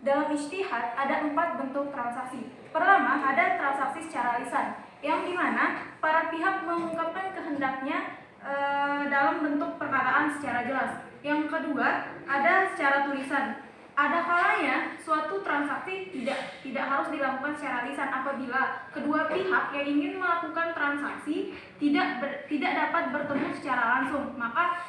Dalam ijtihad ada 4 bentuk transaksi. Pertama, ada transaksi secara lisan, yang dimana para pihak mengungkapkan kehendaknya dalam bentuk perkataan secara jelas. Yang kedua, ada secara tulisan. Ada kalanya suatu transaksi tidak harus dilakukan secara lisan apabila kedua pihak yang ingin melakukan transaksi tidak dapat bertemu secara langsung, maka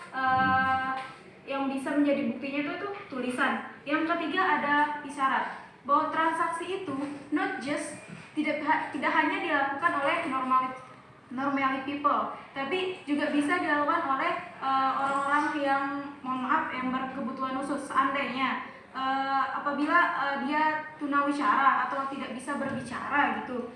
yang bisa menjadi buktinya itu tulisan. Yang ketiga ada isyarat, bahwa transaksi itu not just tidak hanya dilakukan oleh normally people, tapi juga bisa dilakukan oleh orang-orang yang yang berkebutuhan khusus. Seandainya apabila dia tunawicara atau tidak bisa berbicara gitu,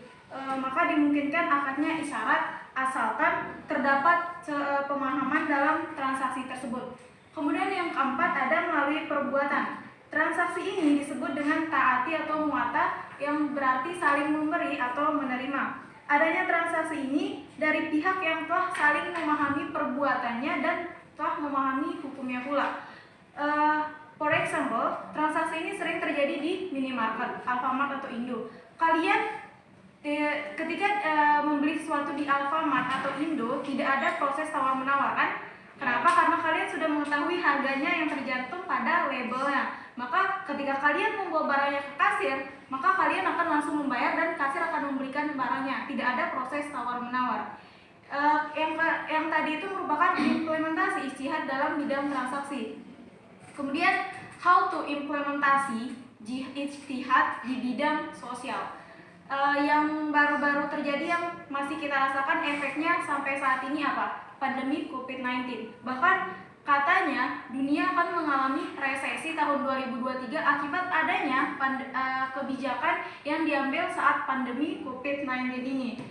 maka dimungkinkan akadnya isyarat asalkan terdapat pemahaman dalam transaksi tersebut. Kemudian yang keempat ada melalui perbuatan. Transaksi ini disebut dengan ta'ati atau muata, yang berarti saling memberi atau menerima. Adanya transaksi ini dari pihak yang telah saling memahami perbuatannya dan telah memahami hukumnya pula. For example, transaksi ini sering terjadi di minimarket, Alfamart atau Indo. Kalian ketika membeli sesuatu di Alfamart atau Indo, tidak ada proses tawar-menawar kan? Kenapa? Karena kalian sudah mengetahui harganya yang tercantum pada labelnya. Maka ketika kalian membawa barangnya ke kasir, maka kalian akan langsung membayar dan kasir akan memberikan barangnya. Tidak ada proses tawar-menawar. Yang tadi itu merupakan implementasi ijtihad dalam bidang transaksi. Kemudian how to implementasi ijtihad di bidang sosial. Yang baru-baru terjadi yang masih kita rasakan efeknya sampai saat ini apa? Pandemi COVID-19. Bahkan katanya dunia akan mengalami resesi tahun 2023 akibat adanya kebijakan yang diambil saat pandemi COVID-19 ini.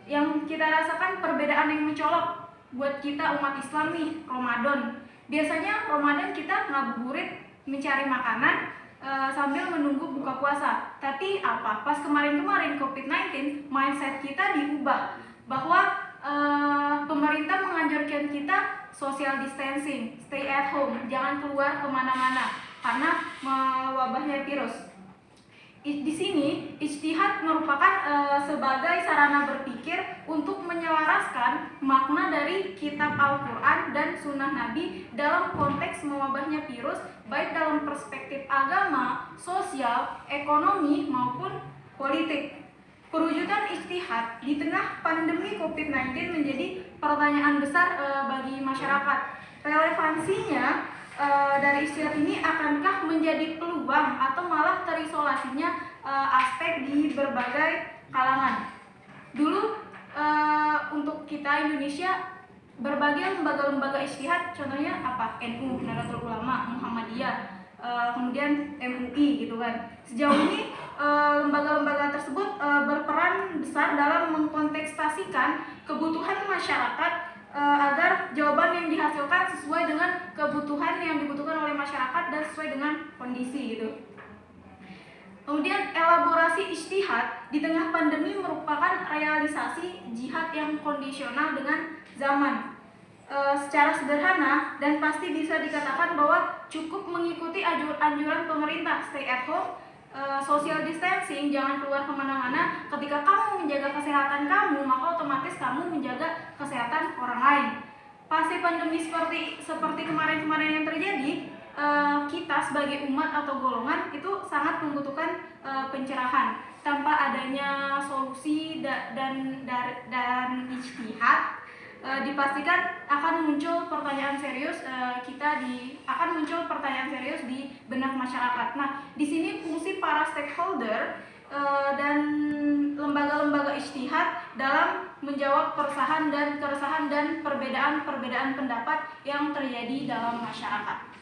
Yang kita rasakan perbedaan yang mencolok buat kita umat Islam nih, Ramadan. Biasanya Ramadan kita ngabuburit mencari makanan sambil menunggu buka puasa. Tapi apa? Pas kemarin-kemarin COVID-19, mindset kita diubah bahwa pemerintah menganjurkan kita social distancing, stay at home, jangan keluar kemana-mana karena wabahnya virus. Di sini ijtihad merupakan sebagai sarana berpikir untuk menyelaraskan makna dari kitab Al-Quran dan Sunnah Nabi dalam konteks mewabahnya virus, baik dalam perspektif agama, sosial, ekonomi maupun politik. Perwujudan ijtihad di tengah pandemi COVID-19 menjadi pertanyaan besar bagi masyarakat. Relevansinya dari ijtihad ini akankah menjadi peluang atau malah terisolasinya aspek di berbagai kalangan. Dulu untuk kita Indonesia, berbagai lembaga-lembaga ijtihad, contohnya apa? NU, Nahdlatul Ulama, Muhammadiyah, kemudian MUI gitu kan. Sejauh ini lembaga-lembaga tersebut berperan besar dalam mengkontekstasikan kebutuhan masyarakat agar jawaban yang dihasilkan sesuai dengan kebutuhan yang dibutuhkan oleh masyarakat dan sesuai dengan kondisi gitu. Kemudian elaborasi ijtihad di tengah pandemi merupakan realisasi jihad yang kondisional dengan zaman. Secara sederhana dan pasti bisa dikatakan bahwa cukup mengikuti anjuran pemerintah stay at home, social distancing, jangan keluar kemana-mana. Ketika kamu menjaga kesehatan kamu, maka otomatis kamu menjaga kesehatan orang lain. Pasca pandemi seperti kemarin-kemarin yang terjadi, kita sebagai umat atau golongan itu sangat membutuhkan pencerahan. Tanpa adanya solusi dan ijtihad, dipastikan akan muncul pertanyaan serius di benak masyarakat. Nah, di sini fungsi para stakeholder dan lembaga-lembaga ijtihad dalam menjawab keresahan dan perbedaan pendapat yang terjadi dalam masyarakat.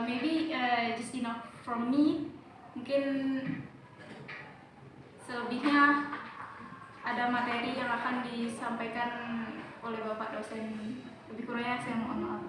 Maybe just enough from me. Mungkin selebihnya ada materi yang akan disampaikan oleh Bapak dosen. Lebih kurangnya saya mohon maaf.